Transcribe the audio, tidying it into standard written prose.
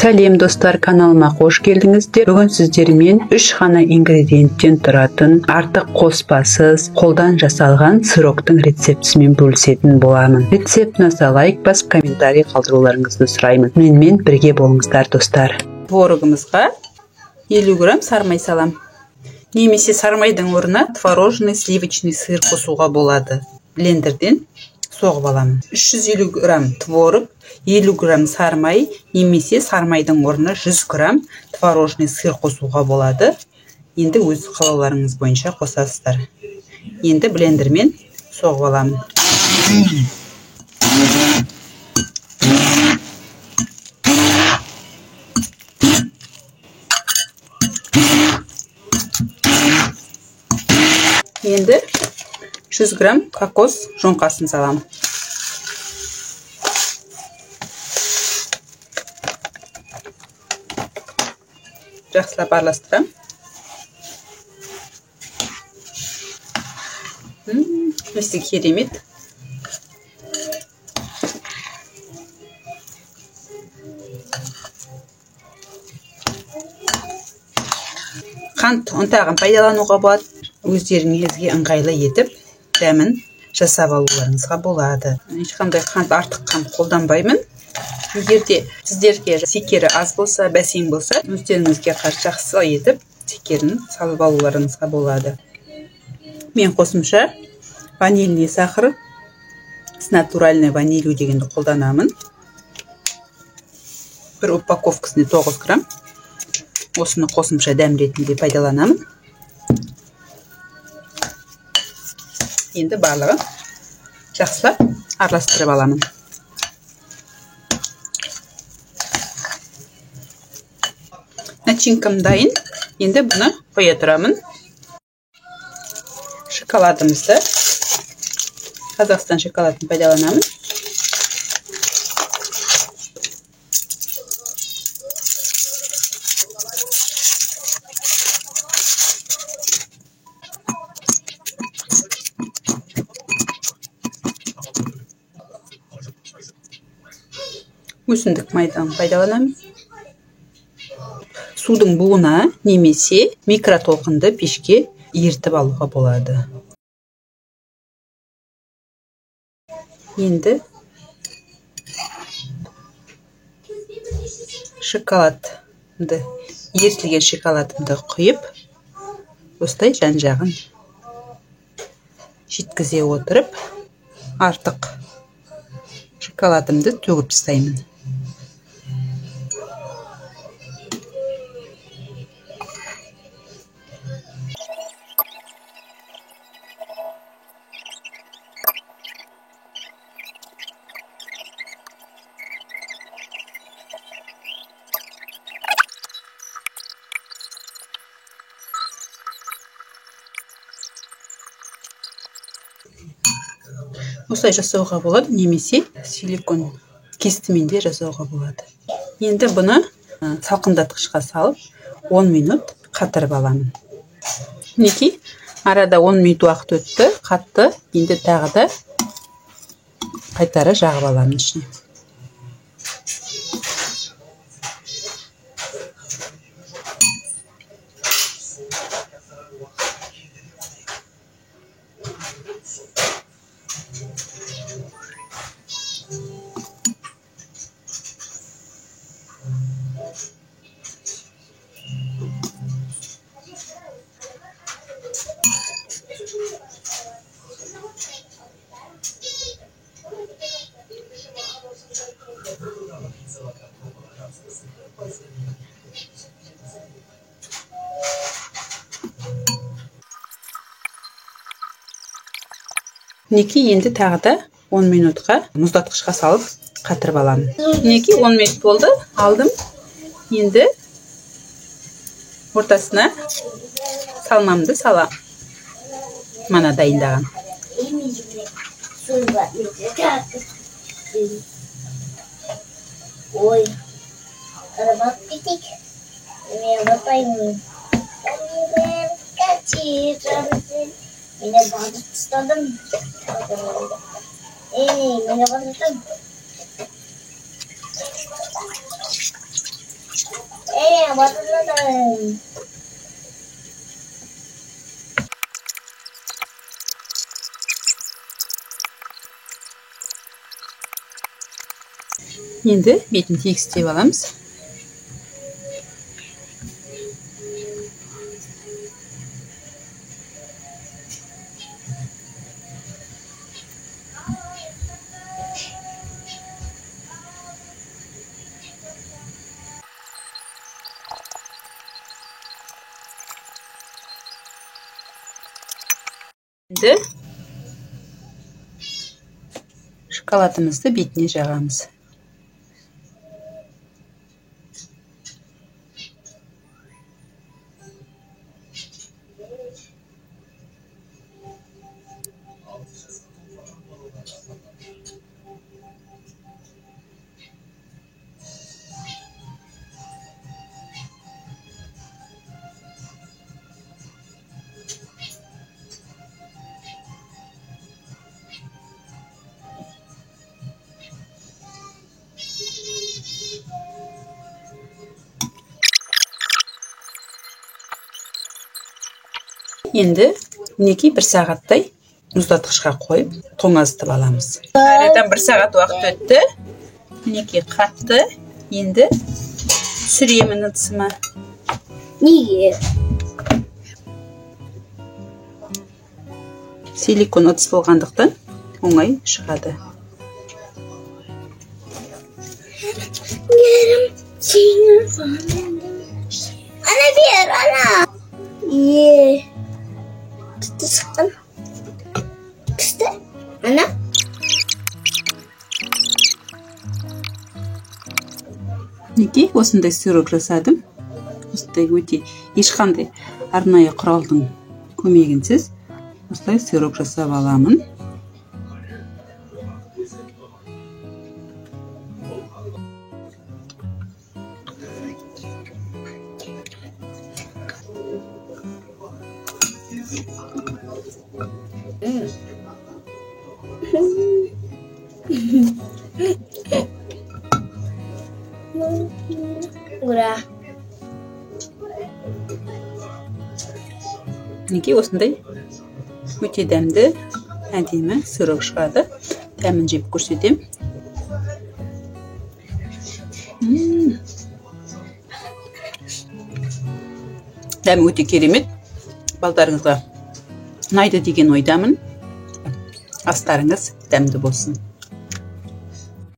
Сәлем достар, каналыма қош келдіңіздер. Бүгін сіздермен 3 ғана ингредиенттен тұратын, артық қоспасыз, қолдан жасалған сыроктың рецептісімен бөлісетін боламын. Рецепт ұнаса лайк басып, комментарий қалдыруларыңызды сұраймын. Менімен бірге болыңыздар достар. Творогымызға 50 грамм сармай салам. Немесе сармайдың орнына творожный сливочный сыр қосуға болады. Блендерден соғып аламын. 350 грамм творог, 50 грамм сармай, немесе сармайдың орнына 100 грамм творожный сыр қосуға болады. Енді өз қалауларыңыз бойынша қосасыздар. Енді блендермен соғып аламын. Енді 100 грамм кокос жоңқасын салам. Жақсылап араластырам. Өсі керемет. Қант ұнтағын пайдалануға болады. Өздеріңізге ыңғайлы етіп, дәмін жасап алуларыңызға болады. Ешқандай қант, артық қант қолданбаймын. Егерде сіздерге шекері аз болса, бәсең болса, өздеріңізге қарсы жақсы етіп, шекерін салып алуларыңызға болады. Мен қосымша ванильный сахар, с натуральной ванилью дегенді қолданамын. Бір упаковкасына 9 грамм. Осыны қосымша дәм ретінде пайдаланамын. Енді барлығын жақсылап араластырып аламын. Начинкам дайын. Енді бұны қоя тұрамын. Шоколадымызды, Қазақстан шоколадын пайдаланамын. Өсімдік майдан пайдаланамын. Судың буына немесе микротолқынды пешке ертіп алуға болады. Енді шоколадымды, ертілген шоколадымды құйып, осылай жан-жағын жеткізе отырып, артық шоколадымды төгіп тастаймын. Осылай жасауға болады, немесе силикон кестімен де жасауға болады. Енді бұны салқындатқышқа салып 10 минут қатырып аламын. Мінекей, арада 10 минут уақыт өтті, қатты. Енді тағы да қайтара жағып аламын ішіне. Мінекей, енді тағы да 10 минутқа мұздатқышқа салып қатырып аламын. Мінекей 10 минут болды, алдым. Енді ортасына салмамды салам. Мана дайындаған. Ой, қарабақ кетек. Мен пойму. Mine bağırtısladım. Mine bağırttım. Batırdım. Енді бетін тегістеп аламыз. Енді шоколадымызды бетіне жағамыз. Енді мінекей 1 сағаттай мұздатқышқа қойып, тоңазытып аламыз. Aradan 1 сағат уақыт өтті. Мінекей қатты. Енді түсіремін ыдысыма. Неге? Силикон ыдыс болғандықтан оңай шығады. Ana bir ana. İyi. Tuttu sıkın. Kıstı. Ana. Неге осындай сырок жасадым? Осындай өте ешқандай арнайы құралдың көмегінсіз осылай сырок жасап аламын. Ура. Неге осындай өте дәмді, әдемі сырок шығады. Дәмін жеп көрсетем. Дәмі өте керемет. Балдарыңызға ұнайды деген ойдамын. Астарыңыз дәмді болсын.